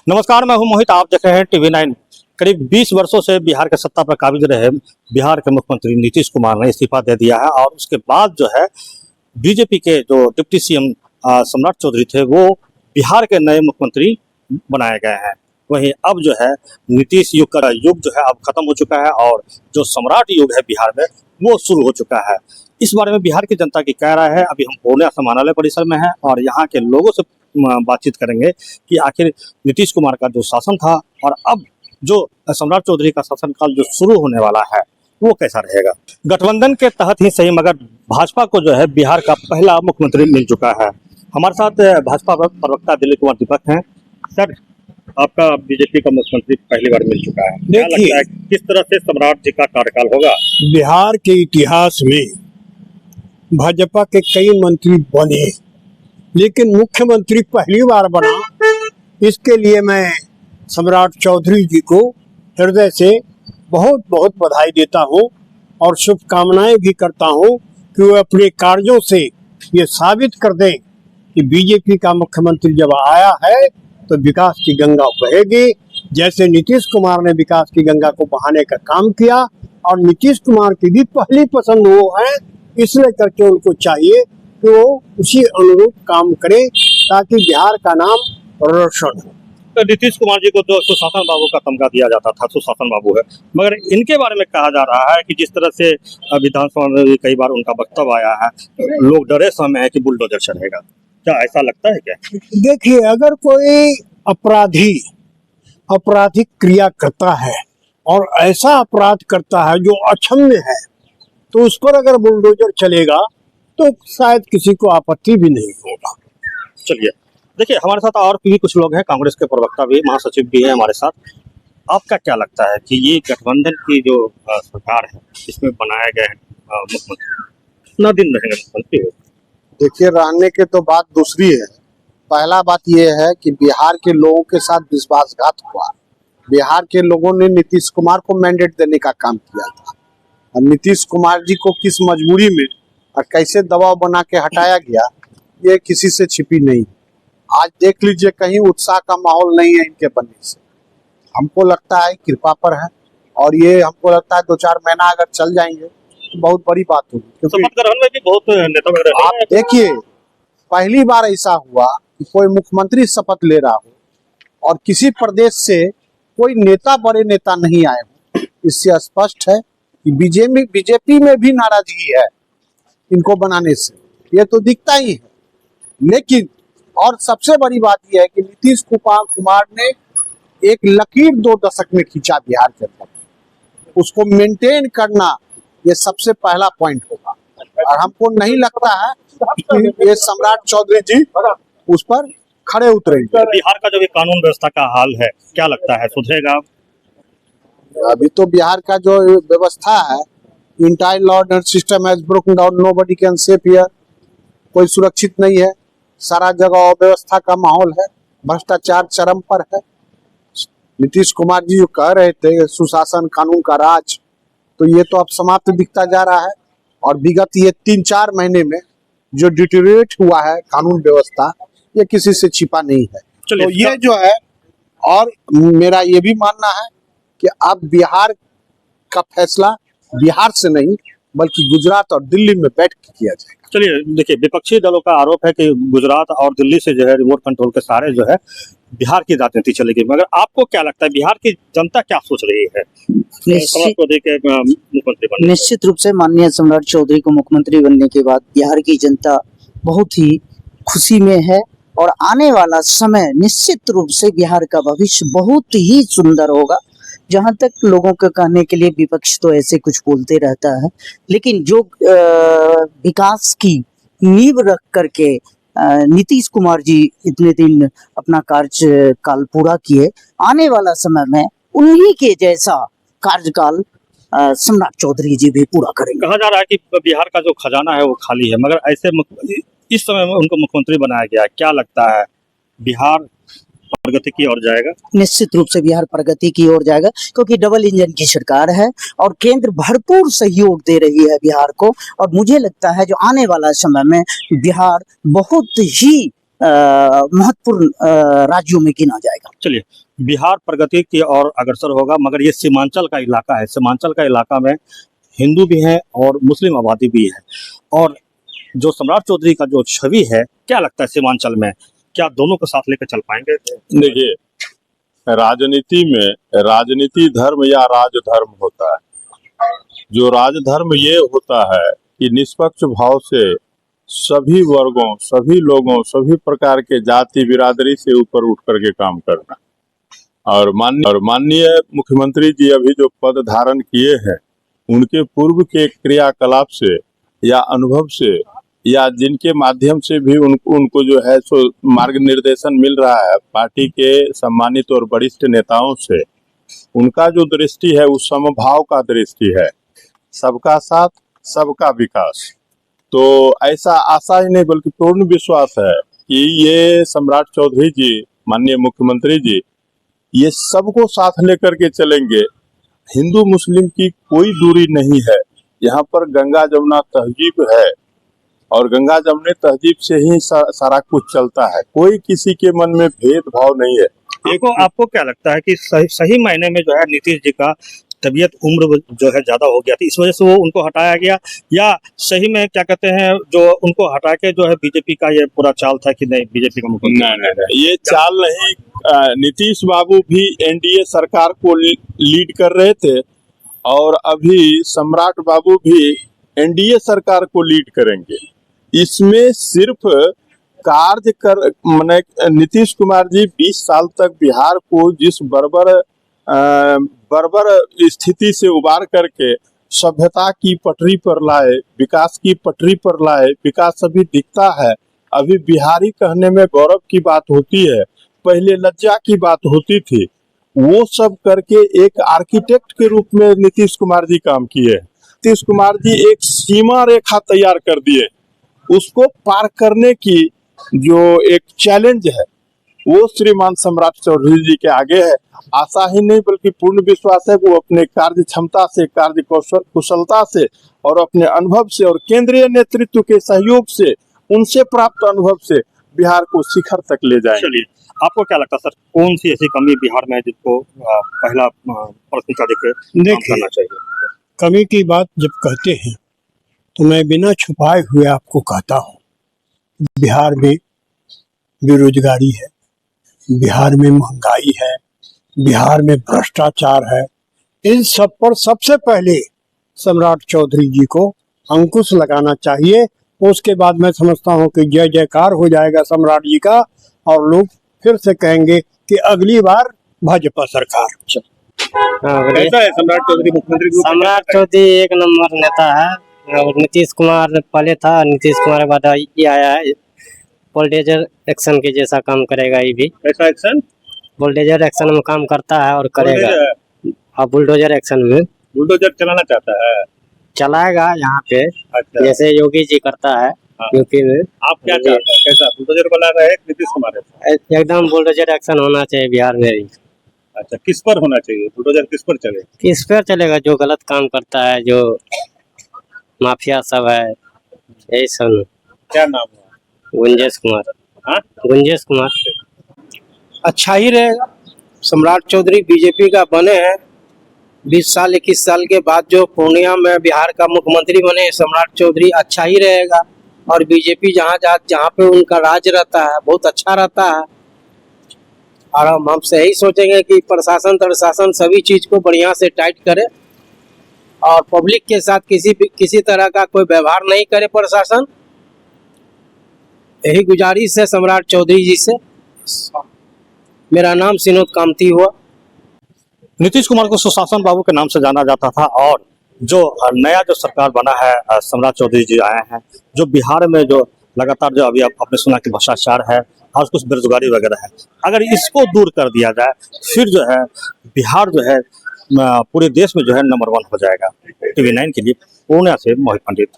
नमस्कार, मैं हूं मोहित। आप देख रहे हैं टीवी 9। करीब 20 वर्षों से बिहार के सत्ता पर काबिज रहे बिहार के मुख्यमंत्री नीतीश कुमार ने इस्तीफा दे दिया है और उसके बाद जो है बीजेपी के जो डिप्टी सीएम सम्राट चौधरी थे वो बिहार के नए मुख्यमंत्री बनाए गए हैं। वहीं अब जो है नीतीश युग का युग जो है अब खत्म हो चुका है और जो सम्राट युग है बिहार में वो शुरू हो चुका है। इस बारे में बिहार की जनता की क्या राय है, अभी हम पूर्णिया समाहरणालय परिसर में हैं और यहाँ के लोगों से बातचीत करेंगे कि आखिर नीतीश कुमार का जो शासन था और अब जो सम्राट चौधरी का शासनकाल जो शुरू होने वाला है वो कैसा रहेगा। गठबंधन के तहत ही सही मगर भाजपा को जो है बिहार का पहला मुख्यमंत्री मिल चुका है। हमारे साथ भाजपा प्रवक्ता दिलीप कुमार दीपक हैं। सर, आपका बीजेपी का मुख्यमंत्री पहली बार मिल चुका है, क्या लगता है किस तरह से सम्राट जी का कार्यकाल होगा? बिहार के इतिहास में भाजपा के कई मंत्री बने लेकिन मुख्यमंत्री पहली बार बना। इसके लिए मैं सम्राट चौधरी जी को हृदय से बहुत बहुत बधाई देता हूं और शुभकामनाएं भी करता हूं कि वो अपने कार्यों से ये साबित कर दें कि बीजेपी का मुख्यमंत्री जब आया है तो विकास की गंगा बहेगी। जैसे नीतीश कुमार ने विकास की गंगा को बहाने का काम किया और नीतीश कुमार की भी पहली पसंद वो है, इसलिए करके उनको चाहिए कि वो उसी अनुरूप काम करे ताकि बिहार का नाम रोशन हो। तो नीतीश कुमार जी को तो सुशासन बाबू का तमगा दिया जाता था, सुशासन बाबू है, मगर इनके बारे में कहा जा रहा है कि जिस तरह से विधानसभा में भी कई बार उनका वक्तव्य आया है, लोग डरे समय है कि बुलडोजर चढ़ेगा। क्या ऐसा लगता है क्या? देखिए, अगर कोई आपराधिक क्रिया करता है और ऐसा अपराध करता है जो अक्षम्य है तो उस पर अगर बुलडोजर चलेगा तो शायद किसी को आपत्ति भी नहीं होगा। चलिए, देखिए हमारे साथ और भी कुछ लोग हैं, कांग्रेस के प्रवक्ता भी, महासचिव भी है हमारे साथ। आपका क्या लगता है कि ये गठबंधन की जो सरकार है इसमें बनाए गए मुख्यमंत्री कितना दिन रहेंगे मुख्यमंत्री? देखिए, रहने के तो बात दूसरी है। पहला बात यह है कि बिहार के लोगों के साथ विश्वासघात हुआ। बिहार के लोगों ने नीतीश कुमार को मैंडेट देने का काम किया था और नीतीश कुमार जी को किस मजबूरी में और कैसे दबाव बना के हटाया गया ये किसी से छिपी नहीं। आज देख लीजिए, कहीं उत्साह का माहौल नहीं है इनके बनने से। हमको लगता है कृपा पर है और ये हमको लगता है 2-4 महीना अगर चल जाएंगे तो बहुत बड़ी बात होगी। शपथ ग्रहण में भी बहुत नेता वगैरह आप देखिए, पहली बार ऐसा हुआ कि कोई मुख्यमंत्री शपथ ले रहा हो और किसी प्रदेश से कोई नेता, बड़े नेता नहीं आए हो। इससे स्पष्ट है कि बीजेपी में भी नाराजगी है इनको बनाने से, ये तो दिखता ही है। लेकिन और सबसे बड़ी बात यह है कि नीतीश कुमार ने एक लकीर 2 दशक में खींचा बिहार के अंदर, उसको मेंटेन करना ये सबसे पहला पॉइंट होगा और हमको नहीं लगता है कि ये सम्राट चौधरी जी उस पर खड़े उतरेंगे। बिहार का जो भी कानून व्यवस्था का हाल है, क्या लगता है सुधरेगा? अभी तो बिहार का जो व्यवस्था है, entire law and system has broken down, nobody can safe here. कोई सुरक्षित नहीं है, सारा जगह अव्यवस्था का माहौल है, भ्रष्टाचार चरम पर है। नीतीश कुमार जी जो कह रहे थे सुशासन, कानून का राज, तो ये तो अब समाप्त दिखता जा रहा है और विगत ये 3-4 महीने में जो डिटेरियोरेट हुआ है कानून व्यवस्था, ये किसी से छिपा नहीं है। तो ये जो है, और मेरा ये भी मानना है कि अब बिहार का फैसला बिहार से नहीं बल्कि गुजरात और दिल्ली में बैठ के किया जाएगा। चलिए, देखिए विपक्षी दलों का आरोप है कि गुजरात और दिल्ली से जो है रिमोट कंट्रोल के सहारे जो है बिहार की राजनीति चलेगी, मगर आपको क्या लगता है बिहार की जनता क्या सोच रही है मुख्यमंत्री बनने? निश्चित रूप से माननीय सम्राट चौधरी को मुख्यमंत्री बनने के बाद बिहार की जनता बहुत ही खुशी में है और आने वाला समय निश्चित रूप से बिहार का भविष्य बहुत ही सुंदर होगा। जहां तक लोगों के कहने के लिए विपक्ष तो ऐसे कुछ बोलते रहता है, लेकिन जो विकास की नींव रख करके नीतीश कुमार जी इतने दिन अपना कार्यकाल पूरा किए, आने वाला समय में उन्हीं के जैसा कार्यकाल सम्राट चौधरी जी भी पूरा करेंगे। कहा जा रहा है कि बिहार का जो खजाना है वो खाली है, मगर ऐसे इस समय में उनको मुख्यमंत्री बनाया गया, क्या लगता है बिहार प्रगति की ओर जाएगा? निश्चित रूप से बिहार प्रगति की ओर जाएगा क्योंकि डबल इंजन की सरकार है और केंद्र भरपूर सहयोग दे रही है बिहार को और मुझे लगता है जो आने वाला समय में बिहार बहुत ही महत्वपूर्ण राज्यों में गिना जाएगा। चलिए, बिहार प्रगति की ओर अग्रसर होगा, मगर ये सीमांचल का इलाका है। सीमांचल का इलाका में हिंदू भी हैं और मुस्लिम आबादी भी है। और जो सम्राट चौधरी का जो छवि है, क्या लगता है सीमांचल में क्या दोनों को साथ लेकर चल पाएंगे? देखिए, राजनीति में राजनीति धर्म या राजधर्म होता है। जो राजधर्म ये होता है कि निष्पक्ष भाव से सभी वर्गों, सभी लोगों, सभी प्रकार के जाति बिरादरी से ऊपर उठ करके काम करना। और माननीय मुख्यमंत्री जी अभी जो पद धारण किए हैं, उनके पूर्व के क्रियाकलाप से या अनुभव से या जिनके माध्यम से भी उनको जो है सो मार्ग निर्देशन मिल रहा है पार्टी के सम्मानित और वरिष्ठ नेताओं से, उनका जो दृष्टि है वो समभाव का दृष्टि है, सबका साथ सबका विकास। तो ऐसा आशा ही नहीं बल्कि पूर्ण विश्वास है कि ये सम्राट चौधरी जी, माननीय मुख्यमंत्री जी, ये सबको साथ लेकर के चलेंगे। हिंदू मुस्लिम की कोई दूरी नहीं है, यहाँ पर गंगा जमुना तहजीब है और गंगा जमुना तहजीब से ही सारा कुछ चलता है। कोई किसी के मन में भेदभाव नहीं है। आपको क्या लगता है कि सही मायने में जो है नीतीश जी का तबीयत उम्र जो है ज्यादा हो गया थी, इस वजह से वो उनको हटाया गया, या सही में क्या कहते हैं जो उनको हटा के जो है बीजेपी का ये पूरा चाल था कि नहीं बीजेपी का मुख्यमंत्री? नहीं, ये चाल नहीं। नीतीश बाबू भी एनडीए सरकार को लीड कर रहे थे और अभी सम्राट बाबू भी एनडीए सरकार को लीड करेंगे। इसमें सिर्फ कार्य कर माने नीतीश कुमार जी 20 साल तक बिहार को जिस बर्बर स्थिति से उबार करके सभ्यता की पटरी पर लाए, विकास की पटरी पर लाए। विकास अभी दिखता है। अभी बिहारी कहने में गौरव की बात होती है, पहले लज्जा की बात होती थी। वो सब करके एक आर्किटेक्ट के रूप में नीतीश कुमार जी काम किए। नीतीश कुमार जी एक सीमा रेखा तैयार कर दिए, उसको पार करने की जो एक चैलेंज है वो श्रीमान सम्राट चौधरी जी के आगे है। आशा ही नहीं बल्कि पूर्ण विश्वास है वो अपने कार्य क्षमता से, कार्य कुशलता से और अपने अनुभव से और केंद्रीय नेतृत्व के सहयोग से, उनसे प्राप्त अनुभव से बिहार को शिखर तक ले जाएंगे। चलिए, आपको क्या लगता है सर, कौन सी ऐसी कमी बिहार में जिसको पहला प्राथमिकता देकर काम करना चाहिए? कमी की बात जब कहते हैं तो मैं बिना छुपाए हुए आपको कहता हूँ, बिहार में बेरोजगारी है, बिहार में महंगाई है, बिहार में भ्रष्टाचार है। इन सब पर सबसे पहले सम्राट चौधरी जी को अंकुश लगाना चाहिए। उसके बाद मैं समझता हूँ कि जय जयकार हो जाएगा सम्राट जी का और लोग फिर से कहेंगे कि अगली बार भाजपा सरकार। कैसा है सम्राट चौधरी मुख्यमंत्री? सम्राट चौधरी एक नंबर नेता है और नीतीश कुमार पहले था, नीतीश कुमार के बाद ये आया है। बुलडोजर एक्शन के जैसा काम करेगा ये भी। कैसा एक्शन? बुलडोजर एक्शन में काम करता है और करेगा। हाँ, बुलडोजर एक्शन में बुलडोजर चलाना चाहता है, चलाएगा यहाँ पे। अच्छा। जैसे योगी जी करता है यूपी में। आप क्या चाहते हैं, कैसा बुलडोजर वाला रहे नीतीश कुमार? एकदम बुलडोजर एक्शन होना चाहिए बिहार में। अच्छा, किस पर होना चाहिए बुलडोजर? किस पर चले? किस पर चलेगा? जो गलत काम करता है, जो माफिया सब है, यही सब। क्या नाम है? गुंजेश कुमार। हाँ, गुंजेश कुमार। अच्छा ही रहेगा। सम्राट चौधरी बीजेपी का बने हैं, 20 साल 21 साल के बाद जो पूर्णिया में बिहार का मुख्यमंत्री बने सम्राट चौधरी, अच्छा ही रहेगा। और बीजेपी जहाँ पे उनका राज रहता है बहुत अच्छा रहता है। और हम से यही सोचेंगे कि प्रशासन सभी चीज को बढ़िया से टाइट करे और पब्लिक के साथ किसी तरह का कोई व्यवहार नहीं करे प्रशासन। यही गुजारिश है सम्राट चौधरी जी से। मेरा नाम सिनोद कामती हुआ। नीतीश कुमार को सुशासन बाबू के नाम से जाना जाता था और जो नया जो सरकार बना है सम्राट चौधरी जी आए हैं, जो बिहार में जो लगातार जो अभी आपने सुना कि भ्रष्टाचार है और कुछ बेरोजगारी वगैरह है, अगर इसको दूर कर दिया जाए फिर जो है बिहार जो है पूरे देश में जो है नंबर 1 हो जाएगा। TV9 के लिए पूर्णिया से मोहित पंडित।